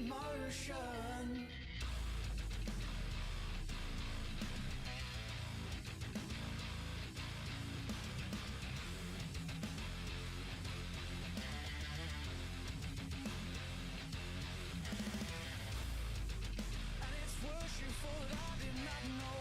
motion. And it's worshipful that I did not know.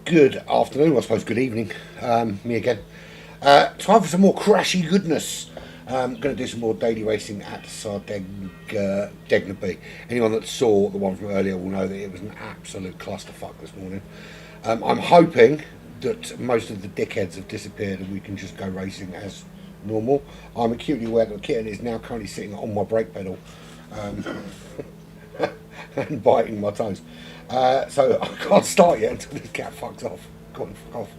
Good afternoon, I suppose good evening, me again. Time for some more crashy goodness. Going to do some more daily racing at Sardegna B. Anyone that saw the one from earlier will know that it was an absolute clusterfuck this morning. I'm hoping that most of the dickheads have disappeared and we can just go racing as normal. I'm acutely aware that the kitten is now currently sitting on my brake pedal and biting my toes. So I can't start yet until this cat fucks off. Go on, fuck off.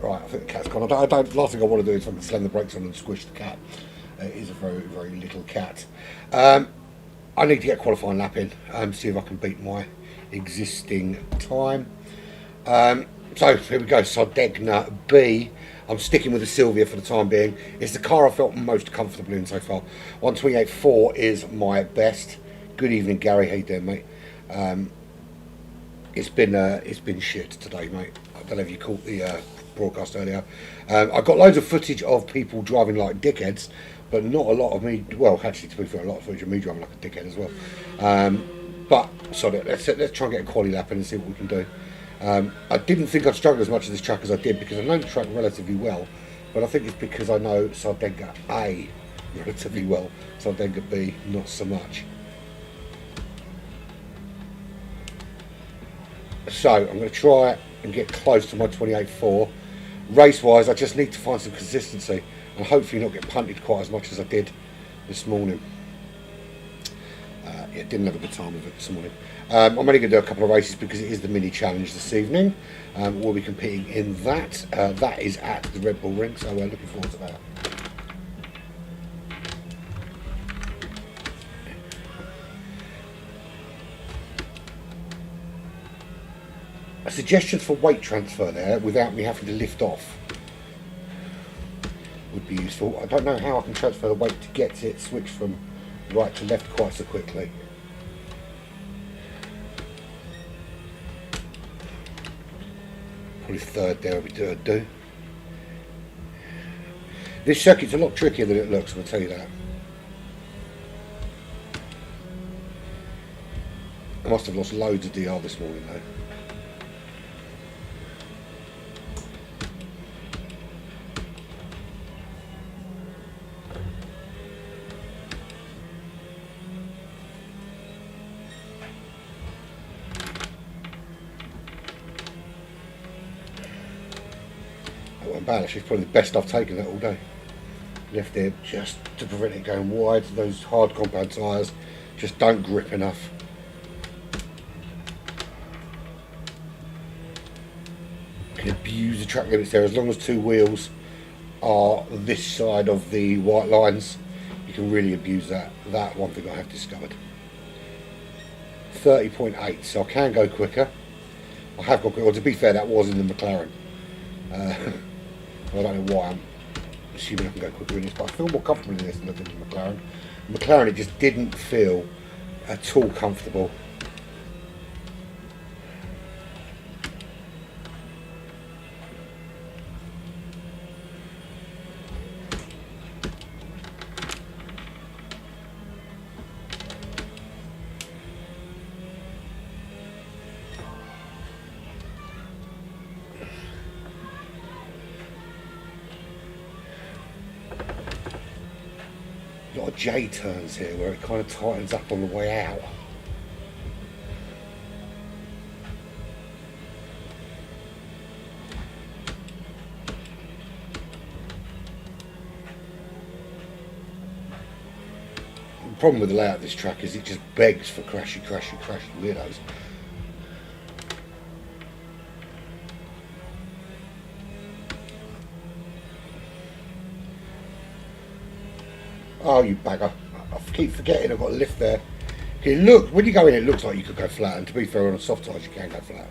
Right, I think the cat's gone. Last thing I want to do is fucking slam the brakes on and squish the cat. It is a very, very little cat. I need to get a qualifying lap in, see if I can beat my existing time. So here we go, Sardegna B. I'm sticking with the Sylvia for the time being. It's the car I felt most comfortable in so far. 128.4 is my best. Good evening, Gary. How you doing, mate? It's been shit today, mate. I don't know if you caught the broadcast earlier. I got loads of footage of people driving like dickheads, but not a lot of me. Well, actually, to be fair, a lot of footage of me driving like a dickhead as well. But sorry, let's try and get a quality lap in and see what we can do. I didn't think I'd struggle as much as this track as I did because I know the track relatively well, but I think it's because I know Sardegna A relatively well. Sardegna B not so much. So I'm going to try and get close to my 28.4. Race-wise, I just need to find some consistency and hopefully not get punted quite as much as I did this morning. Yeah, didn't have a good time with it this morning. I'm only going to do a couple of races because it is the mini challenge this evening. We'll be competing in that. That is at the Red Bull Ring, so we're looking forward to that. Suggestions for weight transfer there without me having to lift off would be useful. I don't know how I can transfer the weight to get it switched from right to left quite so quickly. Probably third there would do. This circuit's a lot trickier than it looks, I'll tell you that. I must have lost loads of DR this morning though. Balance is probably the best I've taken that all day. Left there just to prevent it going wide. Those hard compound tyres just don't grip enough. You can abuse the track limits there as long as two wheels are this side of the white lines. You can really abuse that. That one thing I have discovered. 30.8, so I can go quicker. I have got quicker. Well, to be fair, that was in the McLaren. I don't know why I'm assuming I can go quicker in this, but I feel more comfortable in this than I did in the McLaren. The McLaren, it just didn't feel at all comfortable. a lot of J turns here where it kind of tightens up on the way out. The problem with the layout of this track is it just begs for crashy weirdos. Oh, you bagger. I keep forgetting I've got a lift there. Okay, look, when you go in it looks like you could go flat, and to be fair, on a soft tyres you can go flat.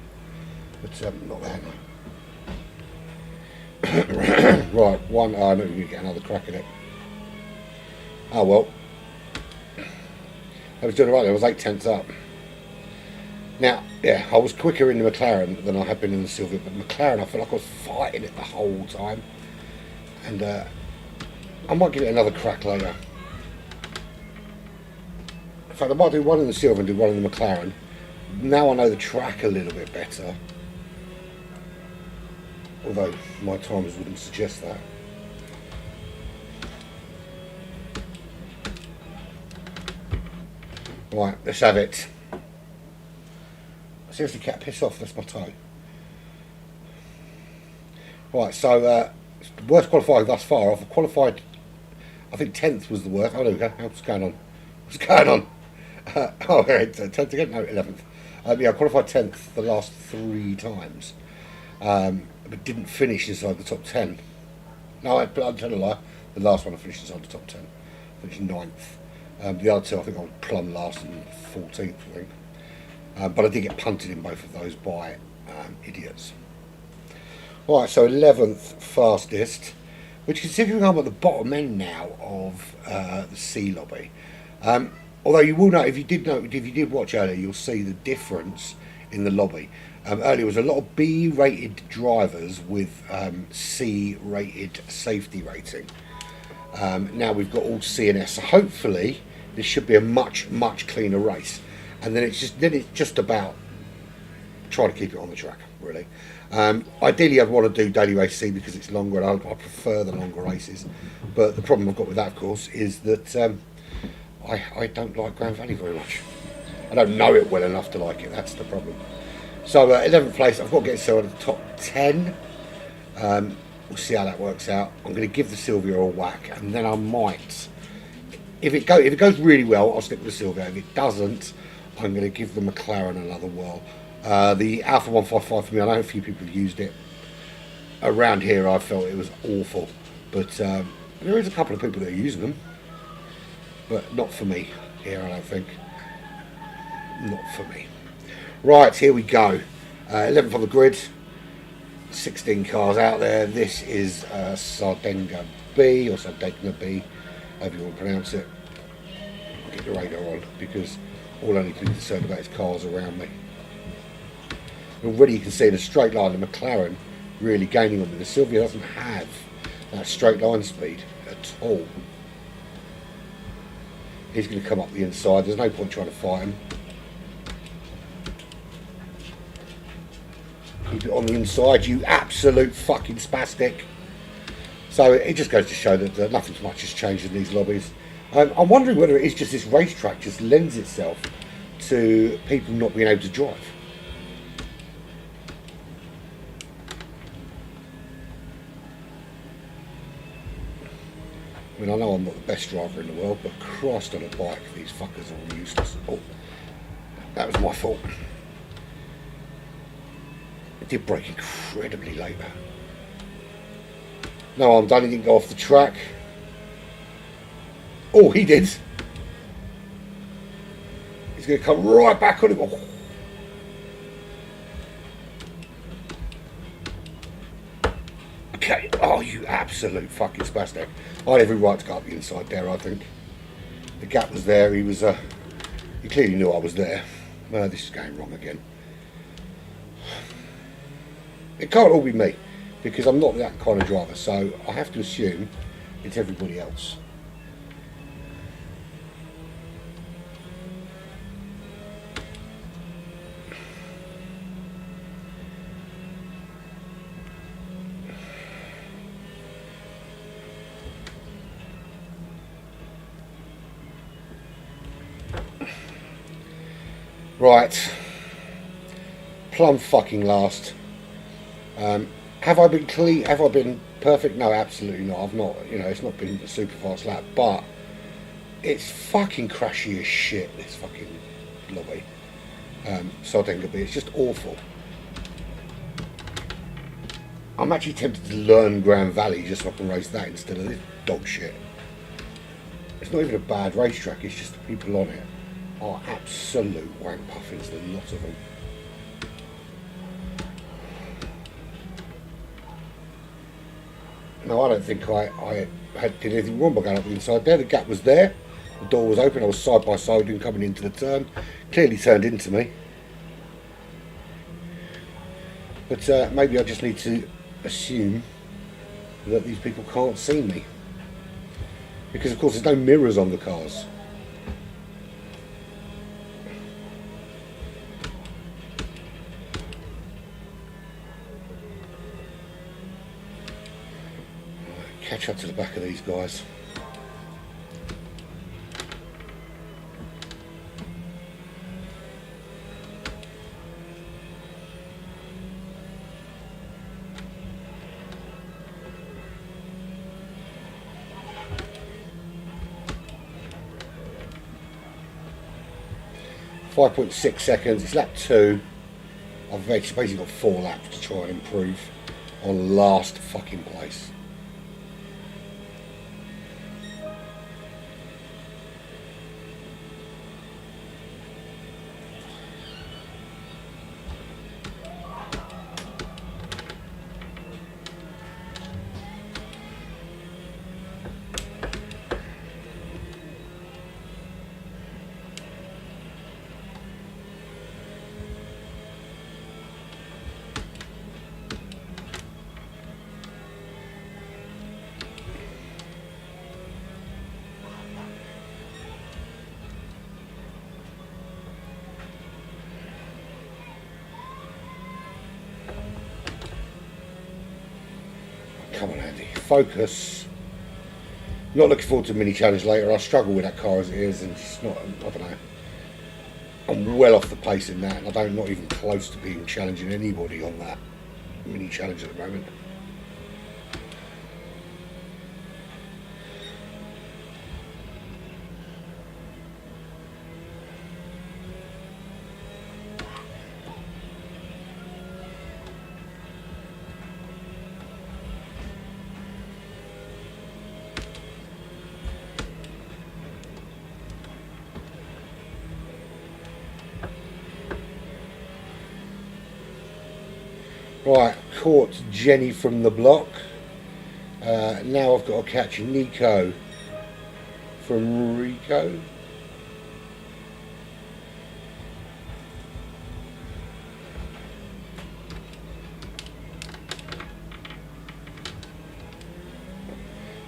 But not there now. Right, one, oh, I'm not going to get another crack at it. Oh well. I was doing right, I was 8/10 up. Now, yeah, I was quicker in the McLaren than I had been in the Silver, but McLaren I felt like I was fighting it the whole time. And I might give it another crack later. In fact, I might do one in the Silver and do one in the McLaren. Now I know the track a little bit better. Although my timers wouldn't suggest that. Right, let's have it. Seriously, cat, piss off, that's my toe. Right, so worst qualifying thus far. I've qualified, I think 10th was the worst. Oh, there we go. What's going on? What's going on? Oh, 10th again? No, 11th. Yeah, I qualified 10th the last 3 times. But didn't finish inside the top 10. No, I'm telling a lie. The last one I finished inside the top 10. I finished 9th. The other 2 I think I was plumb last and 14th, I think. But I did get punted in both of those by idiots. Right, so 11th fastest, which considering I'm at the bottom end now of the C lobby. Although you will know, if you did watch earlier, you'll see the difference in the lobby. Earlier was a lot of B-rated drivers with C-rated safety rating. Now we've got all C and S, so hopefully this should be a much cleaner race. And then it's just about trying to keep it on the track, really. Ideally, I'd want to do daily race C because it's longer, and I prefer the longer races. But the problem I've got with that, of course, is that I don't like Grand Valley very much. I don't know it well enough to like it. That's the problem. So 11th place, I've got to get Silver at the top 10. We'll see how that works out. I'm going to give the Silvia a whack, and then I might. If it goes really well, I'll stick with the Silvia. If it doesn't, I'm going to give the McLaren another whirl. The Alpha 155 for me, I know a few people have used it. Around here, I felt it was awful, but there is a couple of people that are using them, but not for me here, I don't think. Not for me. Right, here we go. 11th on the grid. 16 cars out there. This is Sardegna B, or Sardegna B, however you want to pronounce it. I'll get the radar on because all I need to be concerned about is cars around me. Already you can see the straight line, the McLaren really gaining on me. The Silvia doesn't have that straight line speed at all. He's going to come up the inside. There's no point trying to fight him. Keep it on the inside, you absolute fucking spastic. So it just goes to show that nothing much has changed in these lobbies. I'm wondering whether it is just this racetrack just lends itself to people not being able to drive. I mean, I know I'm not the best driver in the world, but Christ on a bike, these fuckers are all useless. Oh, that was my fault. It did brake incredibly late though. No, I'm done, he didn't go off the track. Oh, he did. He's going to come right back on him. Oh. Okay, oh, you absolute fucking spastic. I had every right to go up the inside there, I think. The gap was there, he clearly knew I was there. This is going wrong again. It can't all be me, because I'm not that kind of driver, so I have to assume it's everybody else. Right. Plumb fucking last. Have I been clean? Have I been perfect? No, absolutely not. I've not, you know, it's not been a super fast lap, but it's fucking crashy as shit, this fucking lobby. Sardegna B, it's just awful. I'm actually tempted to learn Grand Valley just so I can race that instead of this dog shit. It's not even a bad racetrack, it's just the people on it are absolute wank puffins, the lot of them. No, I don't think I did anything wrong by going up the inside there. The gap was there, the door was open, I was side by side with him coming into the turn. Clearly turned into me. But maybe I just need to assume that these people can't see me. Because of course there's no mirrors on the cars. Catch up to the back of these guys. .6 seconds, it's lap 2. I've basically got 4 laps to try and improve on last fucking place. Come on, Andy, focus. Not looking forward to a mini challenge later. I struggle with that car as it is, and it's not, I don't know. I'm well off the pace in that, and I don't, not even close to being challenging anybody on that mini challenge at the moment. Right, caught Jenny from the block. Now I've got to catch Nico from Rico.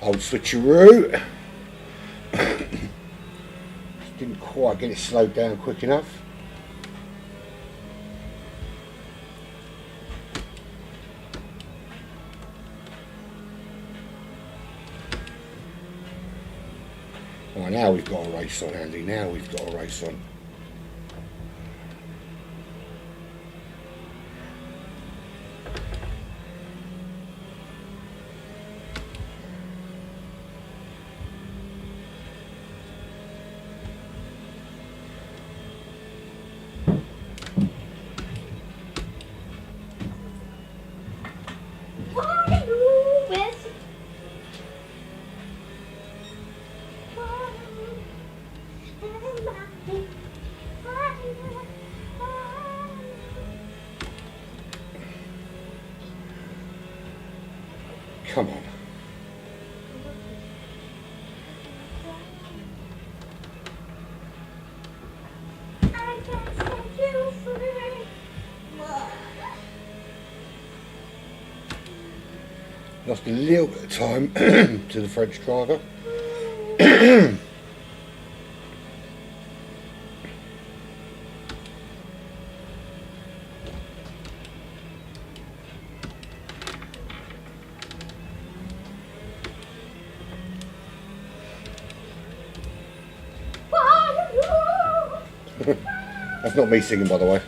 Old switcheroo. Didn't quite get it slowed down quick enough. Oh, now we've got a race on, Andy. Now we've got a race on. Come on. Lost a little bit of time to the French driver. That's not me singing, by the way.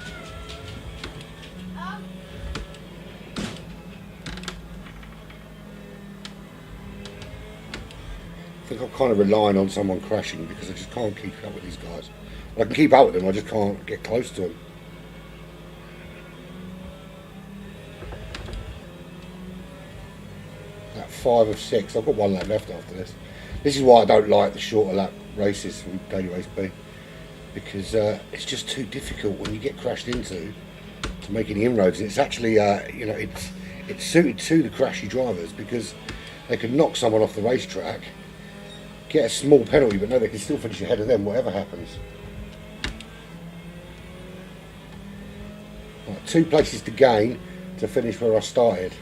I think I'm kind of relying on someone crashing because I just can't keep up with these guys. I can keep up with them, I just can't get close to them. At 5 of 6, I've got 1 lap left after this. This is why I don't like the shorter lap races from Daily Race B, because it's just too difficult when you get crashed into to make any inroads. And it's actually, you know, it's suited to the crashy drivers because they can knock someone off the racetrack, get a small penalty, but no, they can still finish ahead of them, whatever happens. Right, 2 places to gain to finish where I started.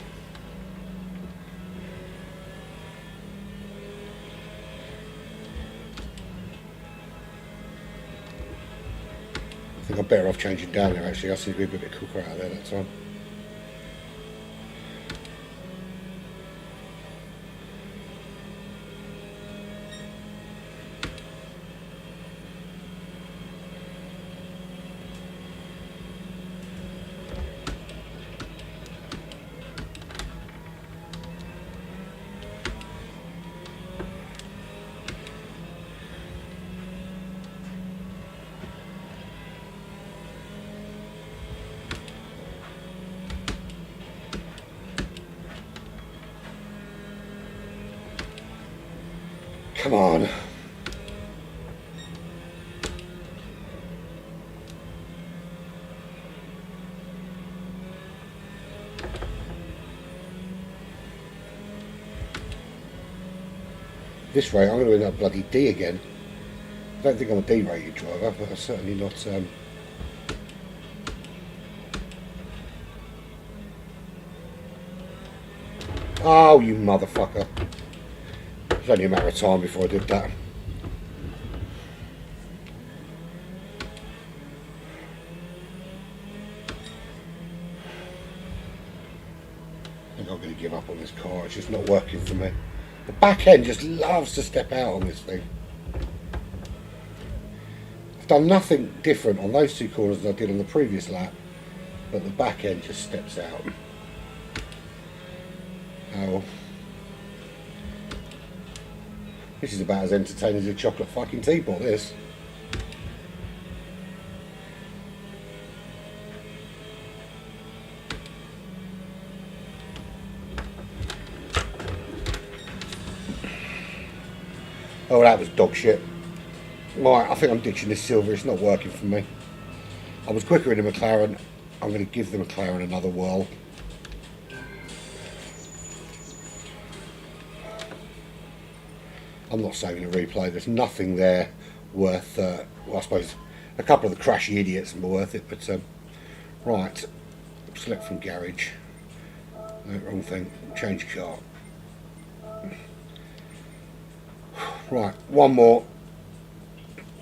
I think I'm better off changing down there actually. I seem to be a bit quicker out there that time. Come on. This rate, I'm going to end up bloody D again. I don't think I'm a D-rated driver, but I'm certainly not. Oh, you motherfucker. It's only a matter of time before I did that. I think I'm going to give up on this car. It's just not working for me. The back end just loves to step out on this thing. I've done nothing different on those 2 corners than I did on the previous lap, but the back end just steps out. Oh. This is about as entertaining as a chocolate fucking teapot, this. Oh, that was dog shit. Right, I think I'm ditching this silver. It's not working for me. I was quicker in the McLaren. I'm going to give the McLaren another whirl. I'm not saving a replay. There's nothing there worth, well, I suppose a couple of the crashy idiots are worth it, but right, select from garage. No, wrong thing. Change car. Right, one more.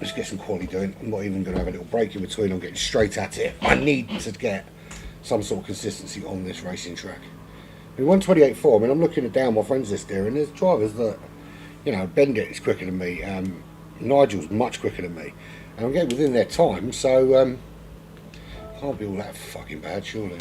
Let's get some quality doing. I'm not even going to have a little break in between. I'm getting straight at it. I need to get some sort of consistency on this racing track. I mean, 128.4, I mean, I'm looking at down my friends list here, and there's drivers that, you know, Bendit is quicker than me, Nigel's much quicker than me, and I'm getting within their time, so can't be all that fucking bad, surely.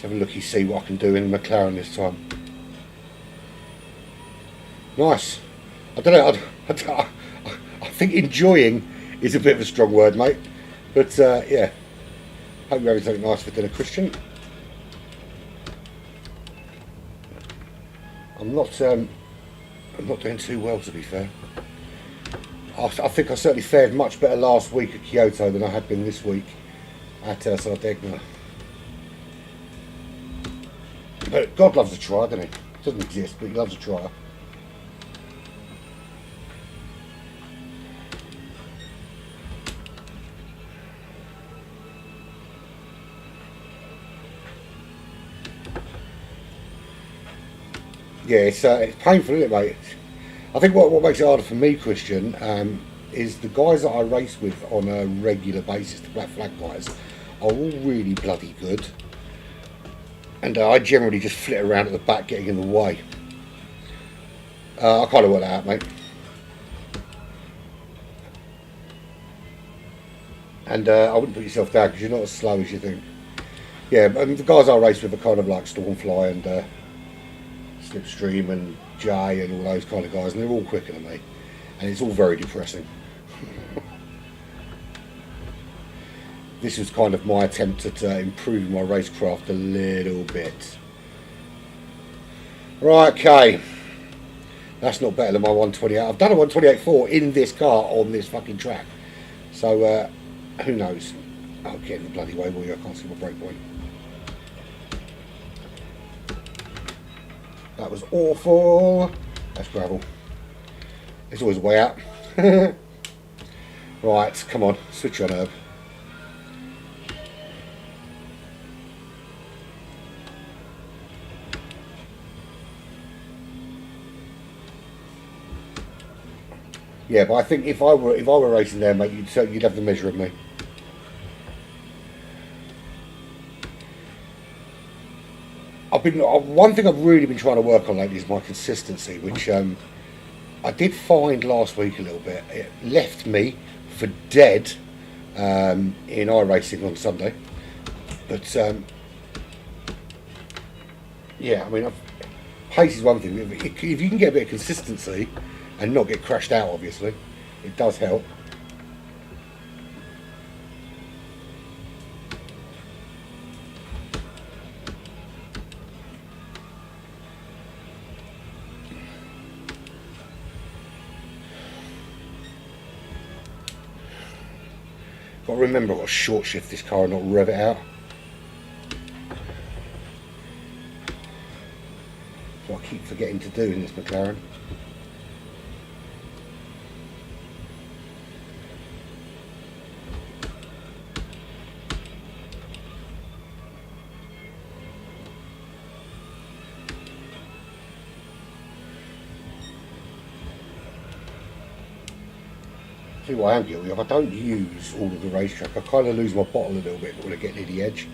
Have a looky, see what I can do in McLaren this time. Nice. I don't know. I think enjoying is a bit of a strong word, mate. But yeah. Hope you're having something nice for dinner, Christian. I'm not doing too well, to be fair. I think I certainly fared much better last week at Kyoto than I had been this week at Sardegna. But God loves a try, doesn't he? It doesn't exist, but he loves a try. Yeah, it's painful, isn't it, mate? I think what makes it harder for me, Christian, is the guys that I race with on a regular basis, the Black Flag guys, are all really bloody good. And I generally just flit around at the back, getting in the way. I kind of work that out, mate. And I wouldn't put yourself down because you're not as slow as you think. Yeah, and the guys I race with are kind of like Stormfly and Slipstream and Jay and all those kind of guys, and they're all quicker than me. And it's all very depressing. This was kind of my attempt at improving my racecraft a little bit. Right, okay. That's not better than my 128. I've done a 128.4 in this car on this fucking track. So, who knows? I'll get in the bloody way, will you? I can't see my brake point. That was awful. That's gravel. There's always a way out. Right, come on. Switch on, Herb. Yeah, but I think if I were racing there, mate, you'd have the measure of me. One thing I've really been trying to work on lately is my consistency, which I did find last week a little bit. It left me for dead in iRacing on Sunday, but yeah, I mean, pace is one thing. If you can get a bit of consistency and not get crashed out, obviously, it does help. Got to remember I've got to short shift this car and not rev it out. That's what I keep forgetting to do in this McLaren. See what I am guilty of. I don't use all of the racetrack. I kind of lose my bottle a little bit when I get near the edge.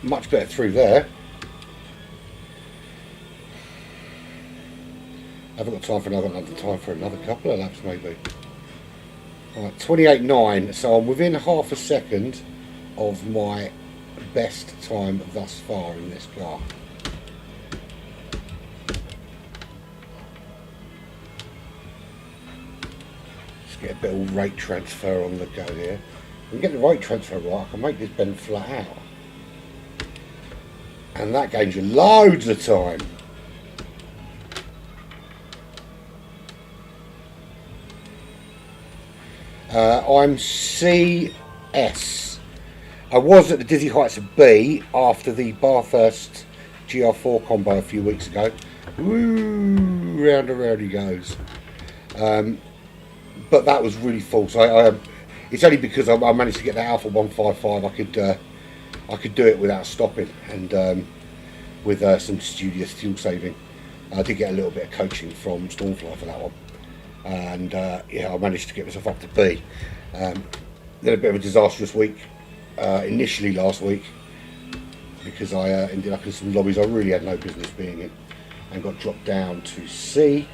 Much better through there. I haven't got time for another couple of laps maybe. Right, 28.9, so I'm within half a second of my best time thus far in this car. Just get a bit of rate transfer on the go here. If we get the rate transfer right, I can make this bend flat out. And that gains you loads of time. I'm CS. I was at the dizzy heights of B after the Bathurst GR4 combo a few weeks ago. Woo, round and round he goes. But that was really full. So it's only because I managed to get that Alpha 155 I could do it without stopping and with some studious fuel saving. I did get a little bit of coaching from Stormfly for that one. And yeah, I managed to get myself up to B. Then a bit of a disastrous week. Initially last week because I ended up in some lobbies I really had no business being in and got dropped down to C.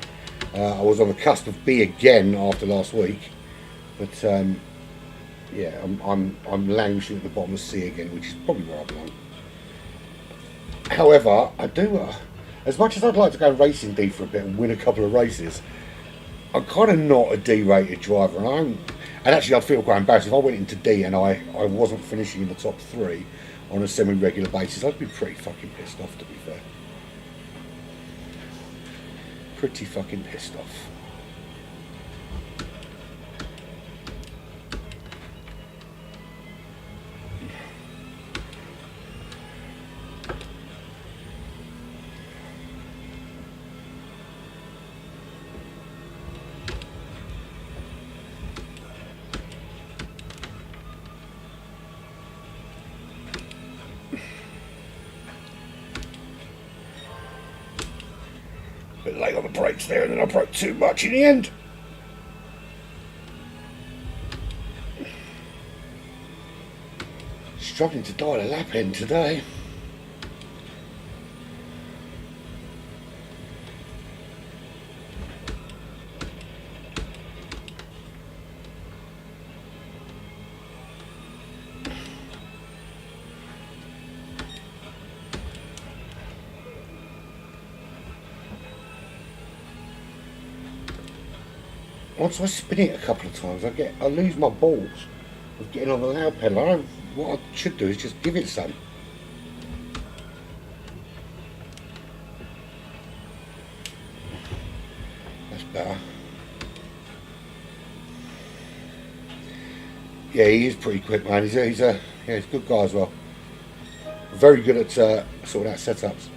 I was on the cusp of B again after last week, but yeah, I'm languishing at the bottom of C again, which is probably where I belong. However, I do, as much as I'd like to go racing D for a bit and win a couple of races, I'm kind of not a D-rated driver, and actually I'd feel quite embarrassed if I went into D and I wasn't finishing in the top 3 on a semi-regular basis. I'd be pretty fucking pissed off, to be fair. Pretty fucking pissed off. brakes there, and then I broke too much in the end. Struggling to dial a lap in today. Once I spin it a couple of times, I lose my balls of getting on the loud pedal. What I should do is just give it some. That's better. Yeah, he is pretty quick, man. He's a good guy as well. Very good at sorting out setups.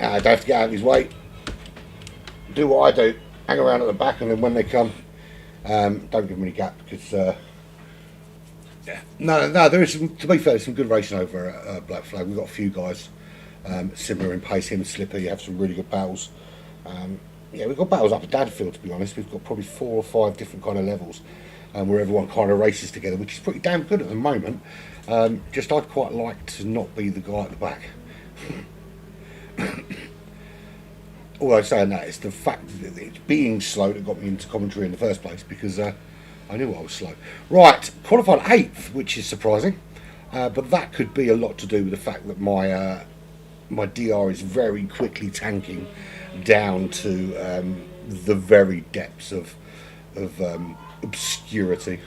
Don't have to get out of his way. Do what I do. Hang around at the back, and then when they come, don't give them any gap because. Yeah. No. There is some. To be fair, there's some good racing over at Black Flag. We've got a few guys similar in pace. Him and Slipper. You have some really good battles. Yeah, we've got battles up at Dadfield. To be honest, we've got probably 4 or 5 different kind of levels, where everyone kind of races together, which is pretty damn good at the moment. Just I'd quite like to not be the guy at the back. Although saying that, it's the fact that it's being slow that got me into commentary in the first place, because I knew I was slow. Right, qualified 8th, which is surprising, but that could be a lot to do with the fact that my my DR is very quickly tanking down to the very depths of obscurity.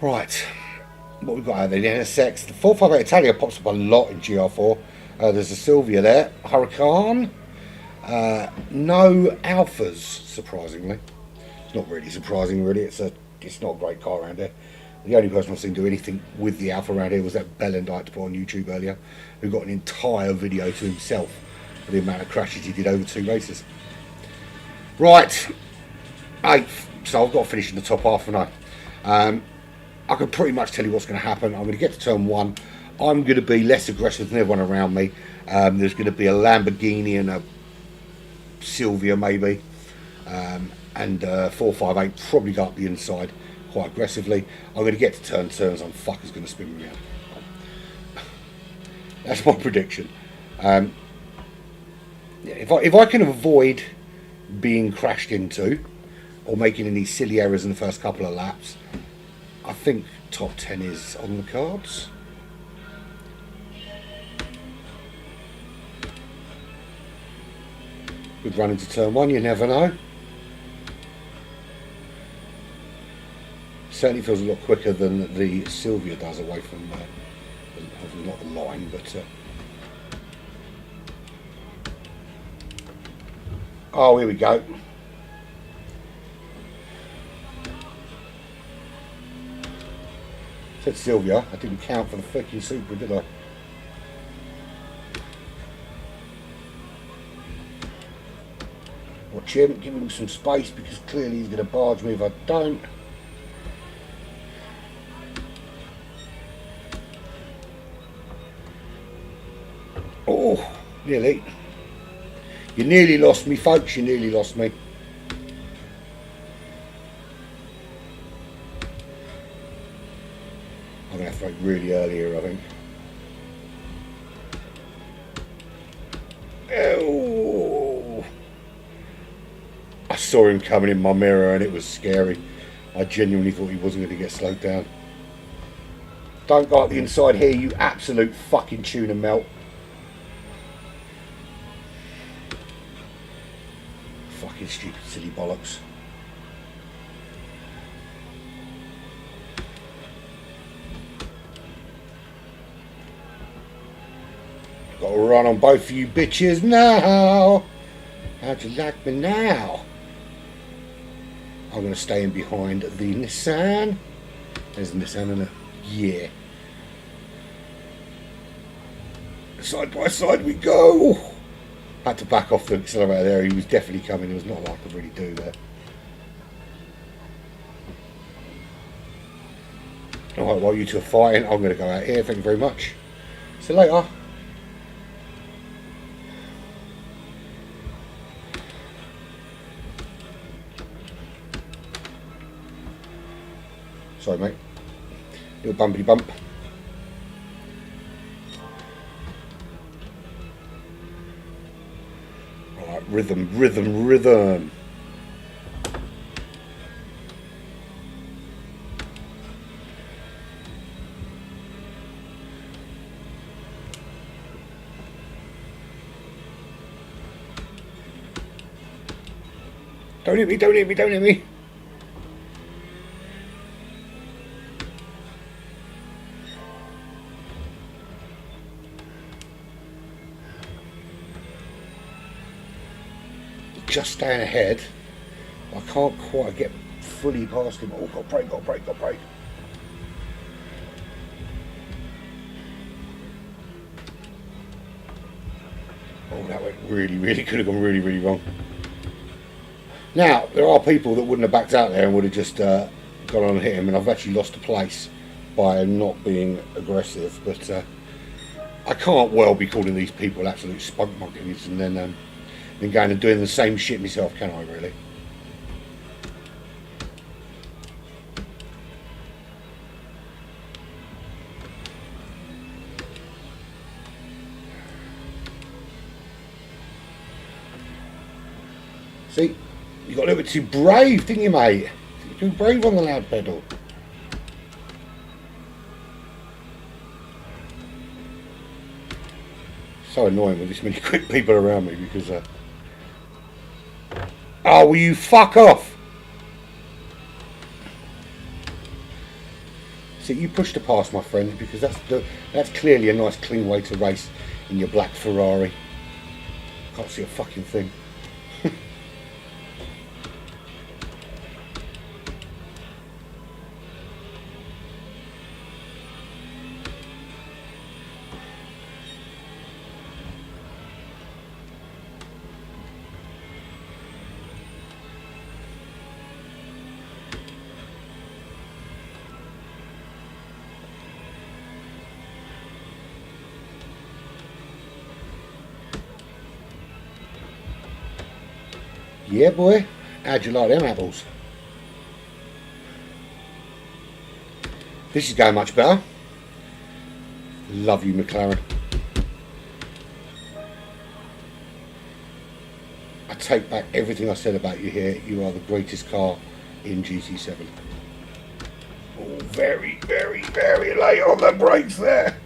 Right. What we've got out there, the NSX, the 458 Italia pops up a lot in GR4. There's a Sylvia there, Huracan. No Alphas, surprisingly. It's not really surprising, really. It's not a great car around here. The only person I've seen do anything with the Alpha around here was that Bellend I had to put on YouTube earlier, who got an entire video to himself for the amount of crashes he did over 2 races. Right, 8th. So I've got to finish in the top half, haven't I? I can pretty much tell you what's going to happen. I'm going to get to turn 1. I'm going to be less aggressive than everyone around me. There's going to be a Lamborghini and a Sylvia maybe. And 458 probably go up the inside quite aggressively. I'm going to get to turn 2 some fucker's going to spin me around. That's my prediction. Yeah, if I can avoid being crashed into or making any silly errors in the first couple of laps, I think top 10 is on the cards. Good run into turn 1, you never know. Certainly feels a lot quicker than the Sylvia does away from, not the line, but... Oh, here we go. Said Sylvia, I didn't count for the fucking Supra, did I? Watch him, give him some space, because clearly he's going to barge me if I don't. Oh, nearly. You nearly lost me, folks, you nearly lost me. I'm going to have to brake really early here, I think. Oh! I saw him coming in my mirror and it was scary. I genuinely thought he wasn't going to get slowed down. Don't go up the inside here, you absolute fucking tuna melt. Fucking stupid silly bollocks. Got to run on both of you bitches now. How'd you like me now? I'm going to stay in behind the Nissan. There's the Nissan, isn't it? Yeah. Side by side we go. Had to back off the accelerator there. He was definitely coming. There was not a lot I could really do there. Alright, while you two are fighting, I'm going to go out here. Thank you very much. See you later. Sorry, mate. Little bumpity bump. Alright, rhythm, rhythm, rhythm. Don't hit me, don't hit me, don't hit me. Just staying ahead. I can't quite get fully past him. Oh, got brake, got brake, got brake. Oh, that went really, really, could have gone really, really wrong. Now, there are people that wouldn't have backed out there and would have just gone on and hit him, and I've actually lost a place by not being aggressive, but I can't well be calling these people absolute spunk monkeys and then going and doing the same shit myself, can I really? See? You got a little bit too brave, didn't you, mate? Too brave on the loud pedal. So annoying with this many quick people around me because. Oh, will you fuck off? See, you pushed the past, my friend, because that's clearly a nice, clean way to race in your black Ferrari. Can't see a fucking thing. Yeah, boy. How'd you like them apples? This is going much better. Love you, McLaren. I take back everything I said about you here. You are the greatest car in GT7. Oh, very, very, very late on the brakes there.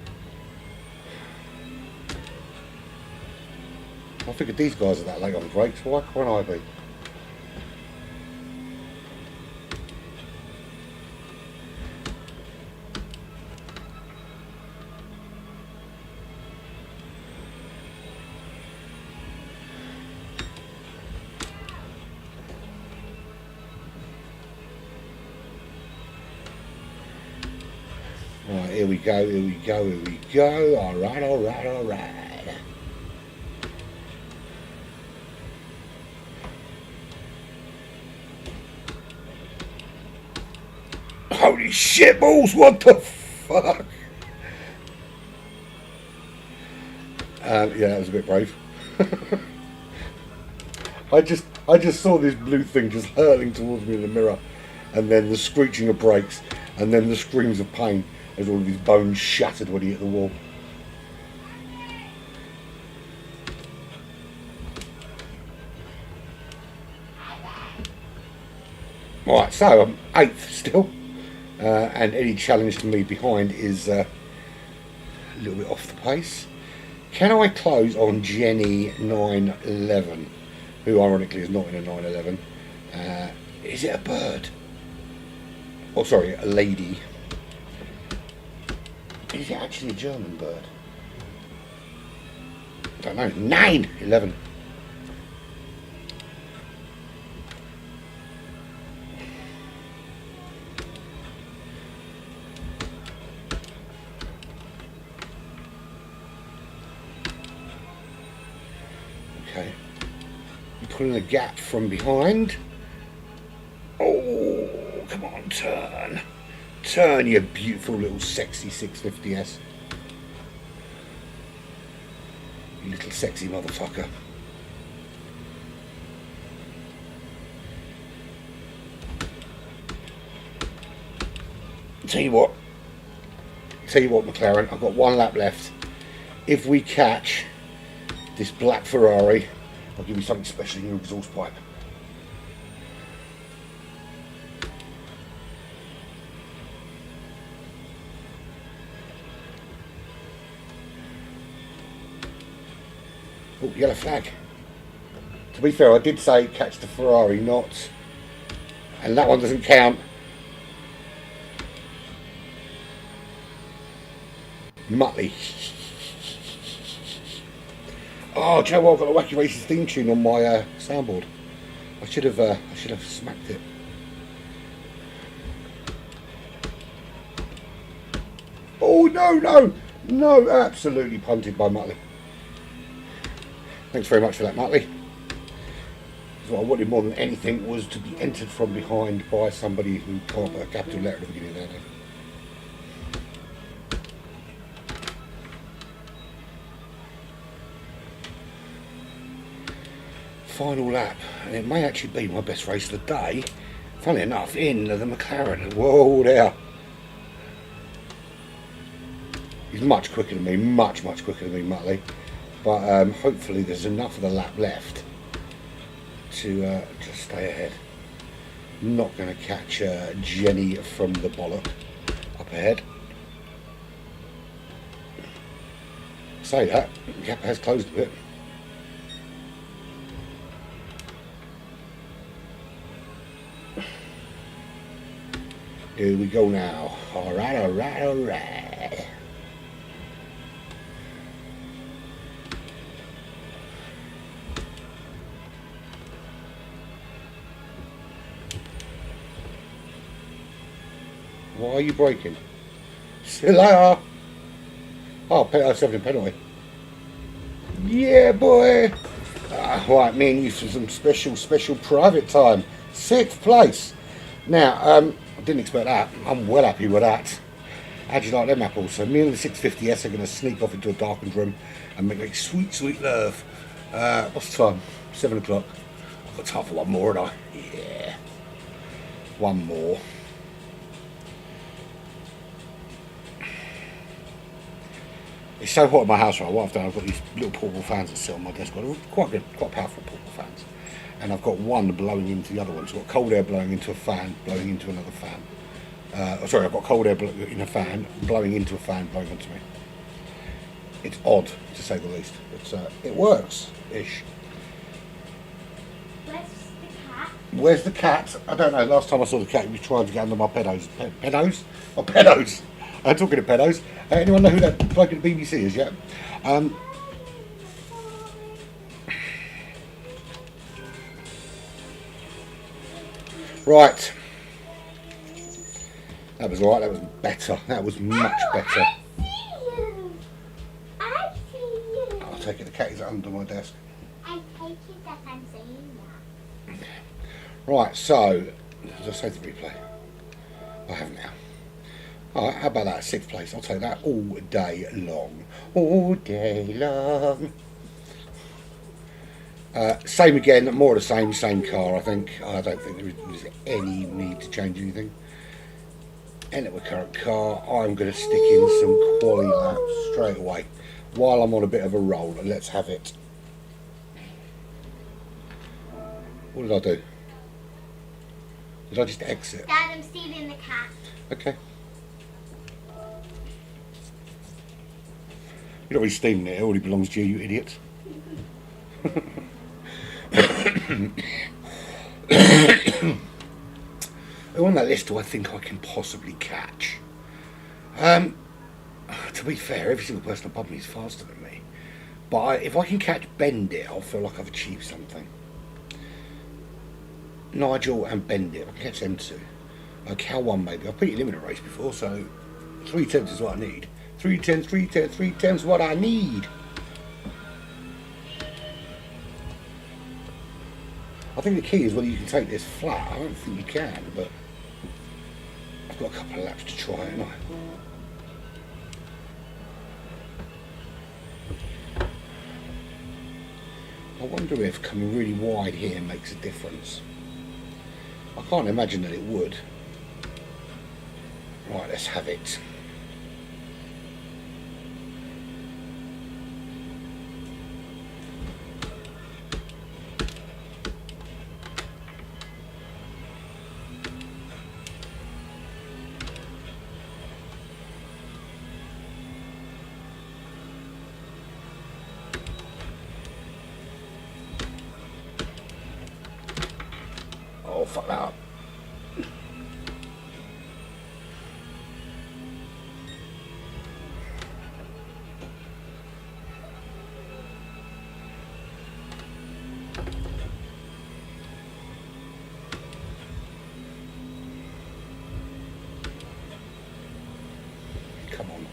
I figured these guys are that late on the brakes. Why can't I be? Right, here we go, here we go, here we go. Alright, alright, alright. Holy shit balls, what the fuck? Yeah, that was a bit brave. I just saw this blue thing just hurtling towards me in the mirror, and then the screeching of brakes, and then the screams of pain as all of his bones shattered when he hit the wall. Right, so I'm 8th still, and any challenge to me behind is a little bit off the pace. Can I close on Jenny 911, who ironically is not in a 911? Is it a bird? Oh, sorry, a lady. Is it actually a German bird? I don't know. 911. Okay. I'm pulling a gap from behind. Oh, come on, turn. Turn, you beautiful little sexy 650S. You little sexy motherfucker. Tell you what, McLaren, I've got one lap left. If we catch this black Ferrari, I'll give you something special in your exhaust pipe. Oh, yellow flag. To be fair, I did say catch the Ferrari, not, and that one doesn't count. Muttley. Oh, do you know what? I've got a Wacky Races theme tune on my soundboard. I should have smacked it. Oh no! Absolutely punted by Muttley. Thanks very much for that, Muttley. What I wanted more than anything was to be entered from behind by somebody who can't put a capital letter at the beginning of their name. Final lap, and it may actually be my best race of the day. Funny enough, in the McLaren. Whoa there. He's much quicker than me, much quicker than me, Muttley. But hopefully there's enough of the lap left to stay ahead. Not going to catch Jenny from the bollock up ahead. Say that, the gap has closed a bit. Here we go now. Alright. Why are you braking? See you later. Oh, 7 penalty. Yeah, boy. Right, me and you for some special private time. 6th place. Now, I didn't expect that. I'm well happy with that. How'd you like them apples? So me and the 650S are going to sneak off into a darkened room and make sweet love. What's the time? 7 o'clock. I've got time for one more, haven't I? Yeah. One more. It's so hot in my house right. What I've done, I've got these little portable fans that sit on my desk. Quite powerful portable fans. And I've got one blowing into the other one. So I've got cold air blowing into a fan, blowing into another fan. Sorry, I've got cold air in a fan, blowing into a fan, blowing onto me. It's odd, to say the least. It works-ish. Where's the cat? I don't know. Last time I saw the cat, he was trying to get under my pedos. Pedos? Oh, pedos. I'm talking to pedos. Anyone know who that bloke at the BBC is yet? Right. That was alright. That was better. That was much better. I see you. I'll take it. The cat is under my desk. I take it that I'm saying that. Right, so, as I say the replay, I have now. Alright, how about that? 6th place. I'll take that all day long. All day long. Same again, more of the same car, I think. I don't think there's any need to change anything. Enter the current car. I'm going to stick in some quali laps straight away. While I'm on a bit of a roll, let's have it. What did I do? Did I just exit? Dad, I'm stealing the cat. Okay. You're not really stealing it, it already belongs to you, you idiot. On that list, do I think I can possibly catch? To be fair, every single person above me is faster than me. But if I can catch Bendit, I'll feel like I've achieved something. Nigel and Bendit, I can catch them two. Cal 1 maybe. I've beaten him in a race before, so 3 tenths is what I need. 3 tenths what I need. I think the key is whether you can take this flat. I don't think you can, but got a couple of laps to try, haven't I? I wonder if coming really wide here makes a difference. I can't imagine that it would. Right, let's have it. Oh, fuck that up. Come on.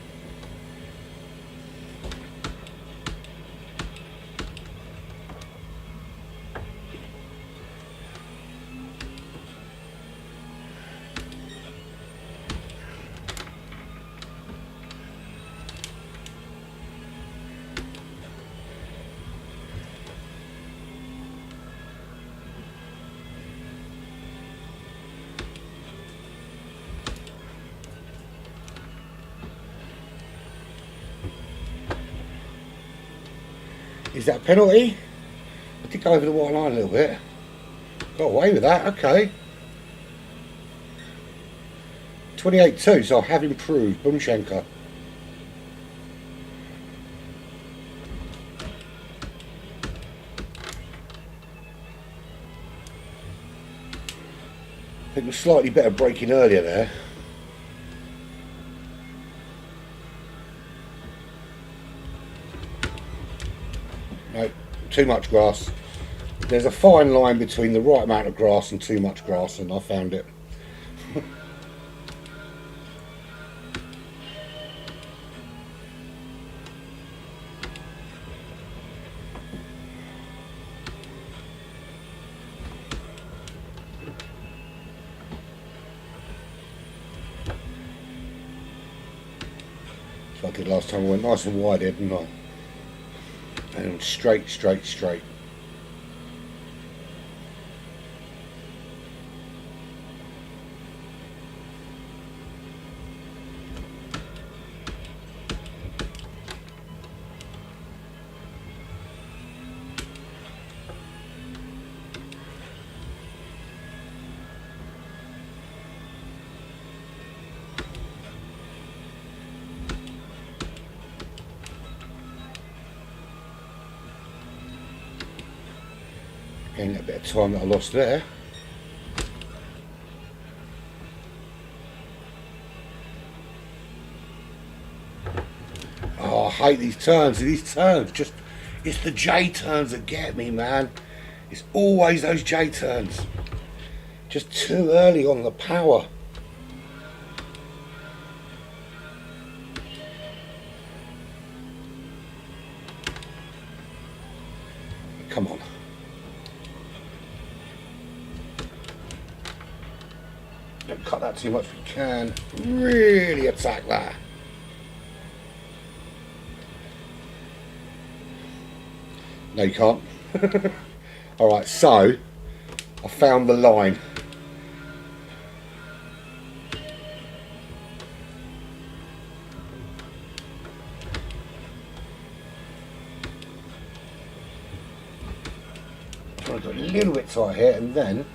Is that a penalty? I did go over the white line a little bit. Got away with that, okay. 28.2, so I have improved. Boomshanker. I think it was slightly better braking earlier there. No, too much grass. There's a fine line between the right amount of grass and too much grass, and I found it. So I did last time. I went nice and wide here, didn't I? And straight, straight, straight. Getting a bit of time that I lost there. Oh, I hate these turns. These turns, just, it's the J turns that get me, man. It's always those J turns. Just too early on the power. Come on. Don't cut that too much if you can. Really attack that. No, you can't. Alright, so I found the line. Trying to go a little bit tight here, and then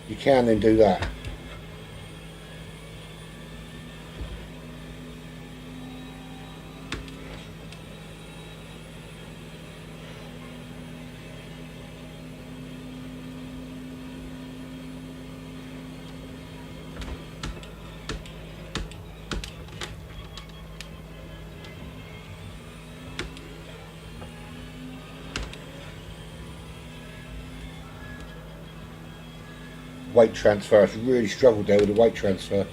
you can then do that. Weight transfer, I've really struggled there with the weight transfer.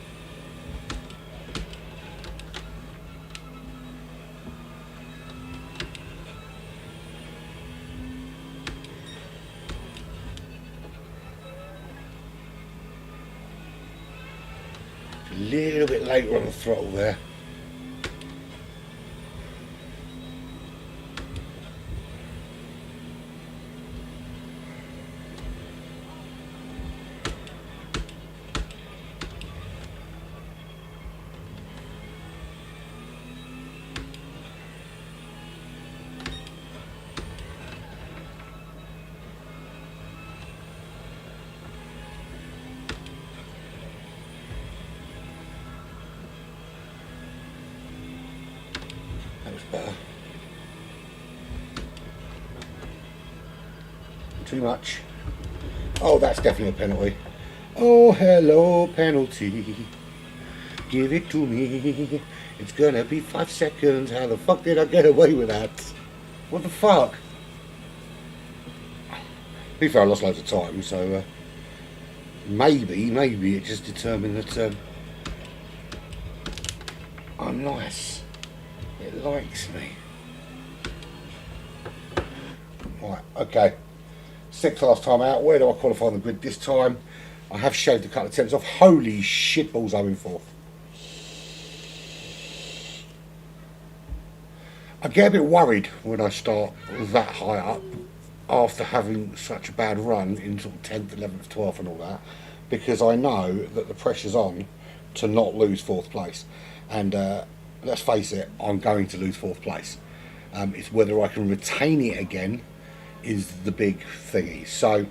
little bit later on the throttle there. That was better. Too much. Oh, that's definitely a penalty. Oh, hello, penalty. Give it to me. It's gonna be 5 seconds. How the fuck did I get away with that? What the fuck? To be fair, I lost loads of time, so maybe it just determined that I'm nice. It likes me. Right, okay. 6th last time out. Where do I qualify on the grid this time? I have shaved a couple of tenths off. Holy shit balls, I'm in 4th. I get a bit worried when I start that high up after having such a bad run in sort of 10th, 11th, 12th and all that, because I know that the pressure's on to not lose 4th place. And let's face it, I'm going to lose 4th place. It's whether I can retain it again is the big thingy. So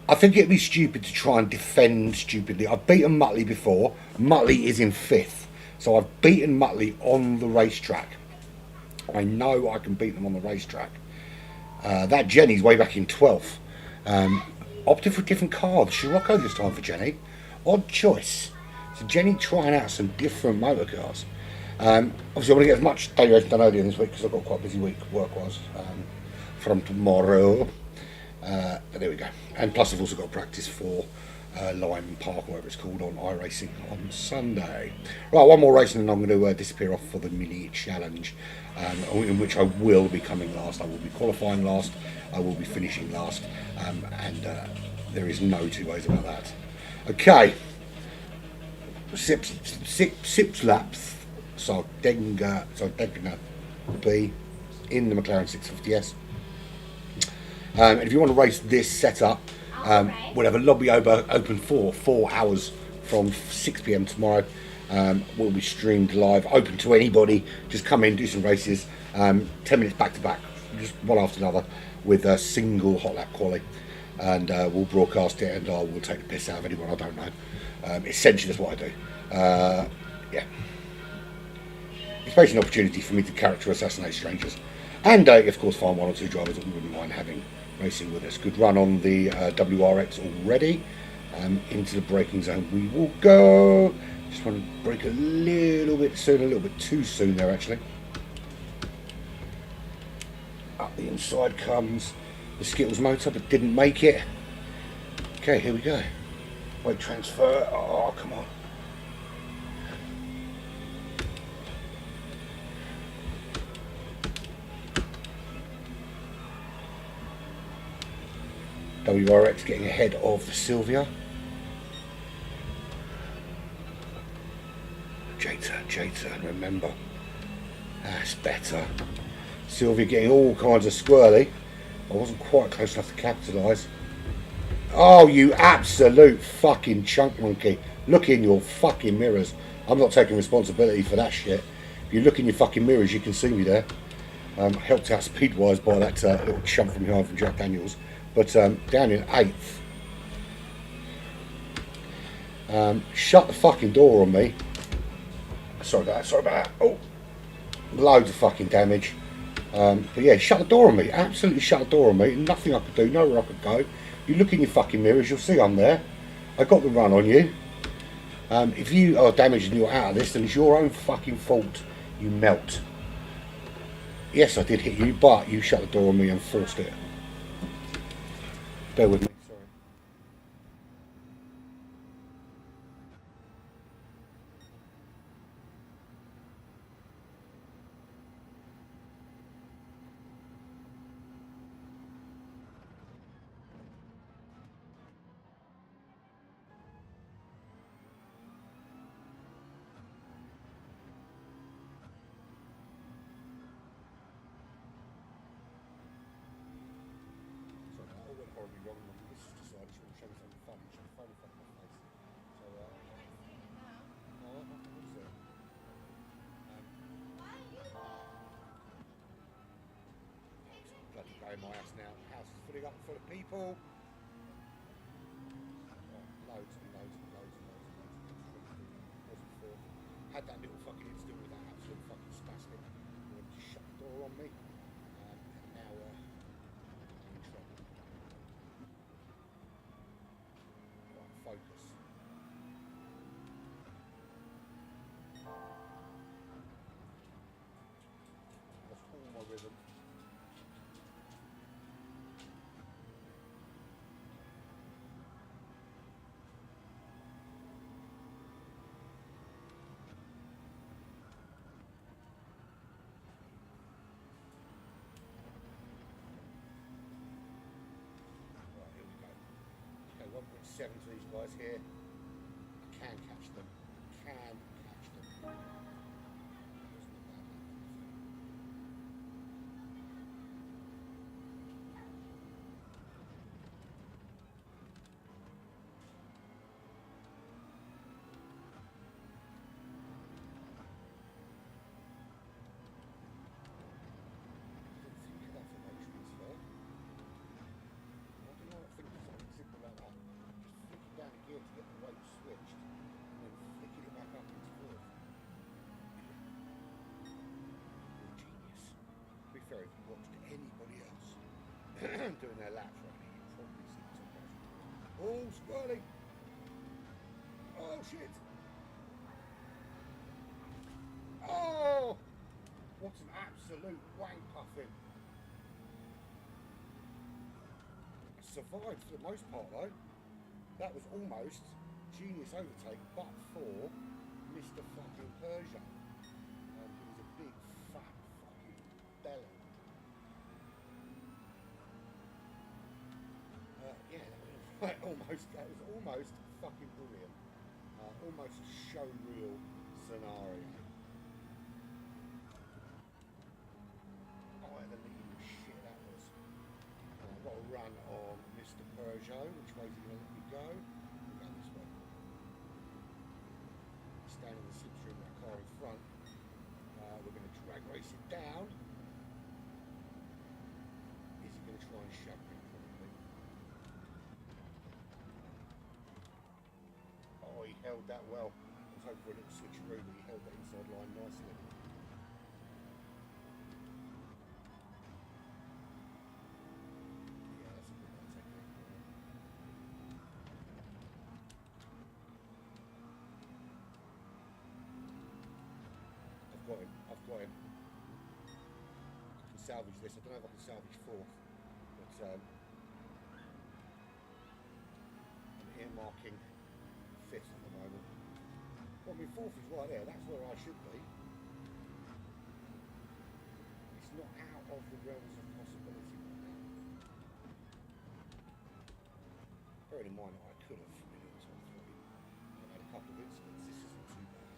I think it'd be stupid to try and defend stupidly. I've beaten Muttley before. Muttley is in 5th. So I've beaten Muttley on the racetrack. I know I can beat them on the racetrack. That Jenny's way back in 12th. Opted for a different car, the Scirocco this time for Jenny. Odd choice. So Jenny trying out some different motor cars. Obviously I want to get as much day racing done earlier this week because I've got quite a busy week work-wise from tomorrow. But there we go. And plus I've also got practice for Lime Park, or whatever it's called, on iRacing on Sunday. Right, one more race and then I'm going to disappear off for the mini challenge, in which I will be coming last. I will be qualifying last. I will be finishing last, and there is no two ways about that. Okay, six laps. Sardegna B in the McLaren 650S. And if you want to race this setup, we'll have a lobby open for 4 hours from 6 PM tomorrow. Will be streamed live, open to anybody. Just come in, do some races, 10 minutes back to back, just one after another, with a single hot lap quali, and we'll broadcast it, and I will take the piss out of anyone I don't know. Essentially, that's what I do. Yeah, it's basically an opportunity for me to character assassinate strangers, and of course find 1 or 2 drivers that we wouldn't mind having racing with us. Good run on the WRX already. Into the braking zone we will go. Just want to brake a little bit soon, a little bit too soon there actually. Up the inside comes the Skittles motor, but didn't make it. Okay, here we go. Weight transfer. Oh, come on. WRX getting ahead of Sylvia. J-turn, remember. That's better. Sylvia getting all kinds of squirrely. I wasn't quite close enough to capitalise. Oh, you absolute fucking chunk monkey. Look in your fucking mirrors. I'm not taking responsibility for that shit. If you look in your fucking mirrors, you can see me there. Helped out speed-wise by that little chump from behind from Jack Daniels. But down in 8th. Shut the fucking door on me. Sorry about that. Oh, loads of fucking damage. But yeah, shut the door on me. Absolutely shut the door on me. Nothing I could do, nowhere I could go. You look in your fucking mirrors, you'll see I'm there. I got the run on you. If you are damaged and you're out of this, then it's your own fucking fault. You melt. Yes, I did hit you, but you shut the door on me and forced it. Bear with me. showing my ass now. The house is filling up full of people. Loads and loads and loads and loads and loads of people. Wasn't for. Had that little fucking incident with that absolute fucking spastic. He just shut the door on me. And now I'm in trouble. Right, focus. Lost all my rhythm. Right, here we go. Okay, 1.7 to these guys here. I can catch them. Can catch them. Down gear to get the weight switched and then flicking it back up into fourth. Genius. To be fair, if you watched anybody else doing their laps right now, you'd probably see it sometimes. Oh, squirrely! Oh, shit! Oh! What an absolute wank puffin! I survived for the most part though. That was almost genius overtake, but for Mr. fucking Persia. He was a big, fat fucking bellend. Yeah, that was almost fucking brilliant. Almost a showreel scenario. Oh, the leading shit that was. I've got a run on Mr. Peugeot. Which way is he going to let me go? We'll go this way. Stand in the slipstream of that car in front. We're going to drag race it down. Is he going to try and shove me? Probably. Oh, he held that well. I was hoping for a little switcheroo, but he held that inside line nicely. I've got him. I can salvage this. I don't know if I can salvage fourth, but I'm earmarking fifth at the moment. Well, I mean, fourth is right there. That's where I should be. It's not out of the realms of possibility right now. Bearing in mind that I could have been in the top three. I've had a couple of incidents. This isn't too bad.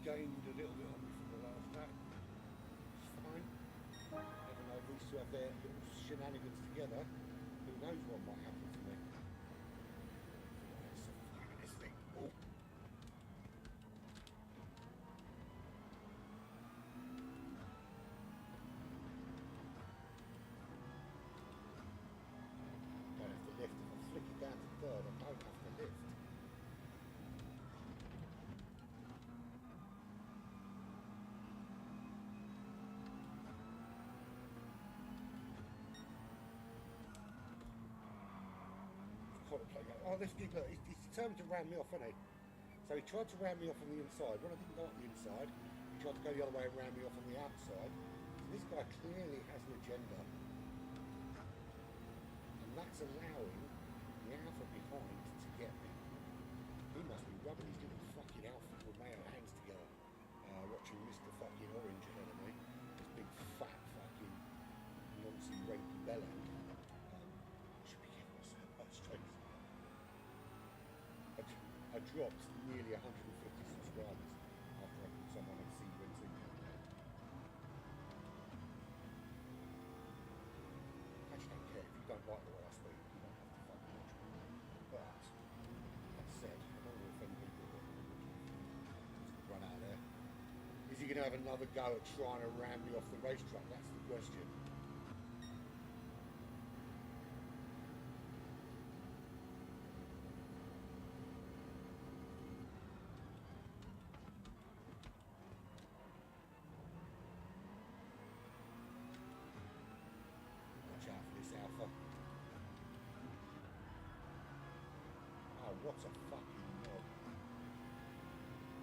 Gained a little bit on me from the last lap. It's fine. Never know, these two have their little shenanigans together. Who knows what might happen to me? That's so fucking this thing. Oh. I don't have to lift. If I flick it down to third, I don't have to lift. Oh, this gig, look, he's determined to ram me off, isn't he? So he tried to ram me off on the inside. When I didn't go up the inside, he tried to go the other way and ram me off on the outside. So this guy clearly has an agenda. And that's allowing the alpha behind to get me. He must be rubbing his little fucking outfit with male hands together. Watching Mr. fucking Orange ahead of me. This big fat fucking nonsense rapey bellend. Should be careful, straight. dropped nearly 150 subscribers after I put someone on CUNT. I actually don't care. If you don't like the way I speak, you don't have to fucking watch me. But, that said, I don't want to offend people that run out there. Is he going to have another go at trying to ram me off the racetrack? That's the question. Watch out for this Alpha. Oh, what a fucking knob.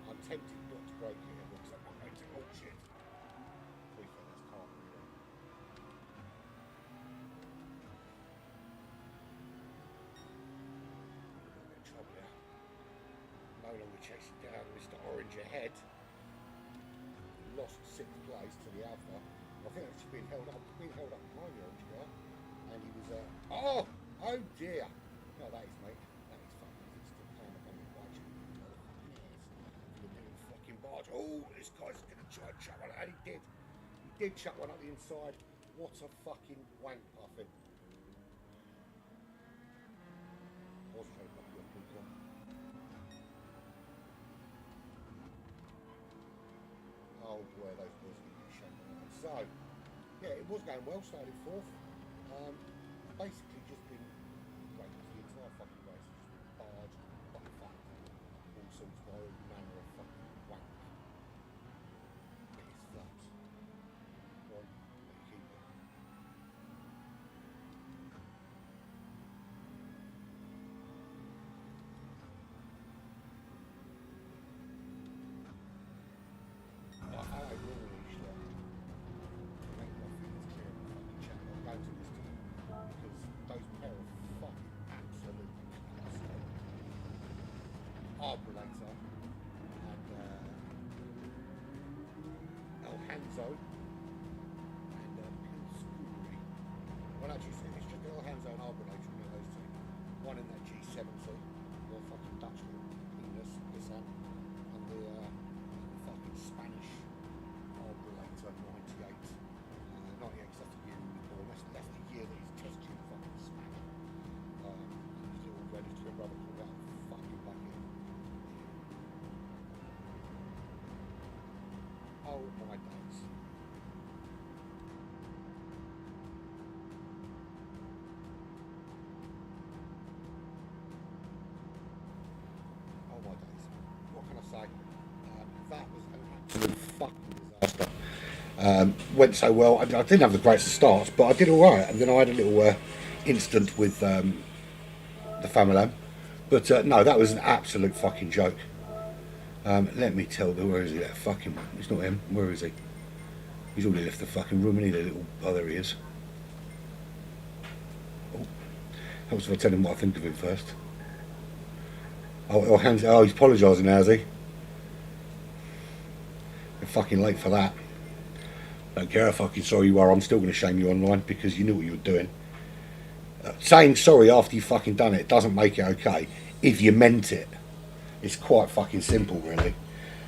I'm tempted not to break it because I'm not going to. Oh shit. We think that's can't really. A little bit of trouble here. No longer chasing down Mr. Orange ahead. Lost 6th place to the Alpha. I think it's been held up behind the Orange car. And he was oh dear. No, that is mate. That is fucking instant karma coming by you. Fucking barge. Oh, this guy's gonna try and chuck one out. And he did. He did chuck one up the inside. What a fucking wank puffin. I was trying to knock you up, Luca. Oh boy, those boys are going to get shaken around. So, yeah, it was going well, started 4th. Basically just been great for the entire fucking race. Just been barged, butt fucked, all sorts by all manner of fucking wank. It is flat. Go on, let me keep it. I really should make my feelings clear in the fucking chat. I'll go to this time because those pair of fucking absolute Arbolator and El Hanzo and Pilscuri. Well, actually, it's just El Hanzo and Arbolator, one of those two. One in that G7, the fucking Dutch penis, this one, and the fucking Spanish Arbolator 98. 98's left a year in the ball. That's left a year that he's test tube fucking smacked. His little relative brother called that fucking bucket. Oh my days. Oh my days. What can I say? That was an absolute fucking disaster. Went so well. I didn't have the greatest of starts, but I did all right. And then I had a little incident with the family. But no, that was an absolute fucking joke. Let me tell you, where is he? That fucking, it's not him. Where is he? He's already left the fucking room, and he little. Oh, there he is. Oh, helps if I tell him what I think of him first. Oh, he's apologising now, is he? You're fucking late for that. Don't care how fucking sorry you are, I'm still going to shame you online because you knew what you were doing. Saying sorry after you fucking done it doesn't make it okay if you meant it. It's quite fucking simple, really.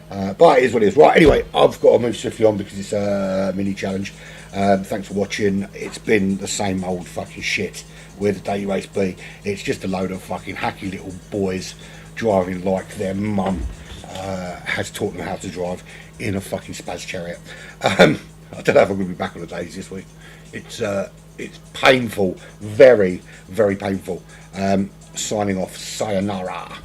But it is what it is. Right, anyway, I've got to move swiftly on because it's a mini challenge. Thanks for watching. It's been the same old fucking shit with the Daily Race B. It's just a load of fucking hacky little boys driving like their mum has taught them how to drive in a fucking spaz chariot. I don't know if I'm going to be back on the days this week. It's painful, very, very painful. Signing off, sayonara.